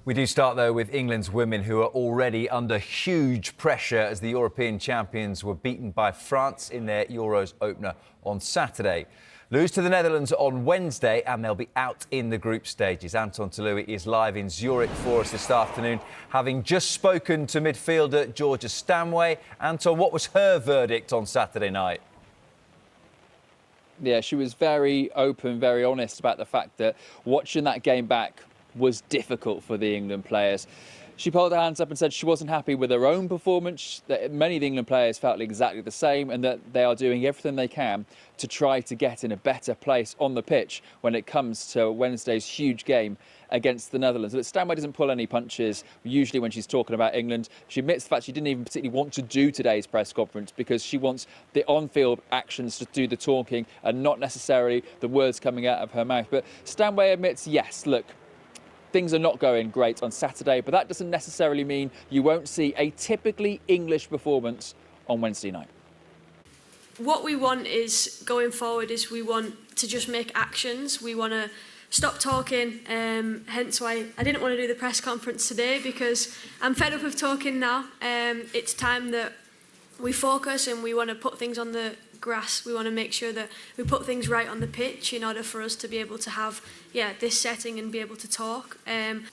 We do start, though, with England's women, who are already under huge pressure as the European champions were beaten by France in their Euros opener on Saturday. Lose to the Netherlands on Wednesday and they'll be out in the group stages. Anton Tolui is live in Zurich for us this afternoon, having just spoken to midfielder Georgia Stanway. Anton, what was her verdict on Saturday night? Yeah, she was very open, very honest about the fact that watching that game back was difficult for the England players. She pulled her hands up and said she wasn't happy with her own performance, that many of the England players felt exactly the same, and that they are doing everything they can to try to get in a better place on the pitch when it comes to Wednesday's huge game against the Netherlands. But Stanway doesn't pull any punches usually when she's talking about England. She admits the fact she didn't even particularly want to do today's press conference because she wants the on-field actions to do the talking and not necessarily the words coming out of her mouth. But Stanway admits, yes, look, things are not going great on Saturday, but that doesn't necessarily mean you won't see a typically English performance on Wednesday night. What we want is, going forward, is we want to just make actions. We want to stop talking, hence why I didn't want to do the press conference today, because I'm fed up of talking now. It's time that we focus and we want to put things on the grass. We want to make sure that we put things right on the pitch in order for us to be able to have this setting and be able to talk.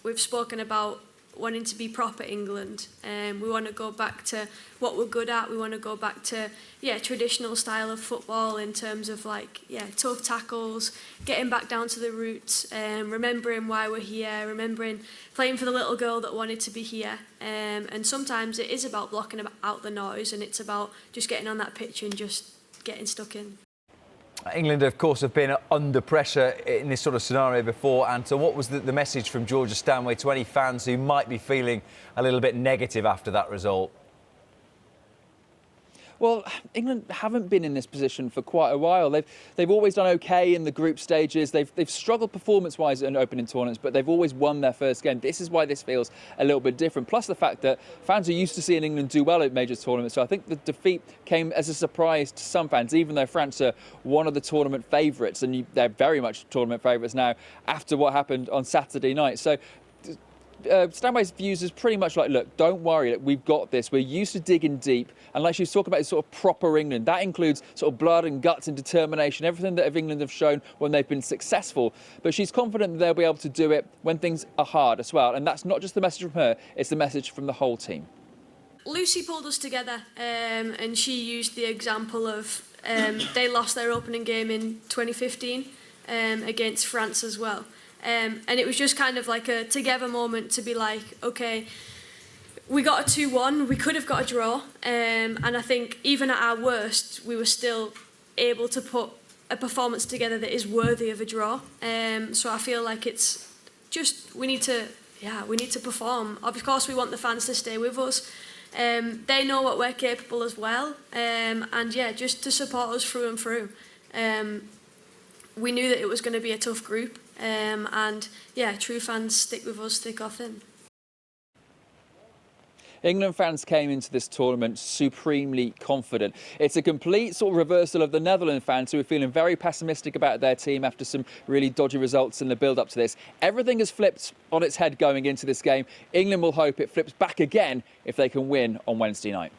We've spoken about wanting to be proper England. We want to go back to what we're good at. We want to go back to traditional style of football in terms of tough tackles, getting back down to the roots, remembering why we're here, remembering playing for the little girl that wanted to be here. And sometimes it is about blocking out the noise, and it's about just getting on that pitch and just getting stuck in. England, of course, have been under pressure in this sort of scenario before. And so what was the message from Georgia Stanway to any fans who might be feeling a little bit negative after that result? Well, England haven't been in this position for quite a while. They've always done OK in the group stages. They've struggled performance-wise in opening tournaments, but they've always won their first game. This is why this feels a little bit different. Plus the fact that fans are used to seeing England do well at major tournaments. So I think the defeat came as a surprise to some fans, even though France are one of the tournament favourites, and they're very much tournament favourites now after what happened on Saturday night. So Stanway's views is pretty much like, look, don't worry, we've got this. We're used to digging deep. And like she was talking about, sort of proper England. That includes sort of blood and guts and determination, everything that England have shown when they've been successful. But she's confident that they'll be able to do it when things are hard as well. And that's not just the message from her, it's the message from the whole team. Lucy pulled us together, and she used the example of they lost their opening game in 2015 against France as well. And it was just kind of like a together moment to be like, okay, we got a 2-1, we could have got a draw, and I think even at our worst, we were still able to put a performance together that is worthy of a draw. So I feel like it's just, we need to perform. Of course, we want the fans to stay with us. They know what we're capable as well, and just to support us through and through. We knew that it was going to be a tough group, and true fans stick with us thick or thin. England fans came into this tournament supremely confident. It's a complete sort of reversal of the Netherlands fans, who are feeling very pessimistic about their team after some really dodgy results in the build-up to this. Everything has flipped on its head going into this game. England will hope it flips back again if they can win on Wednesday night.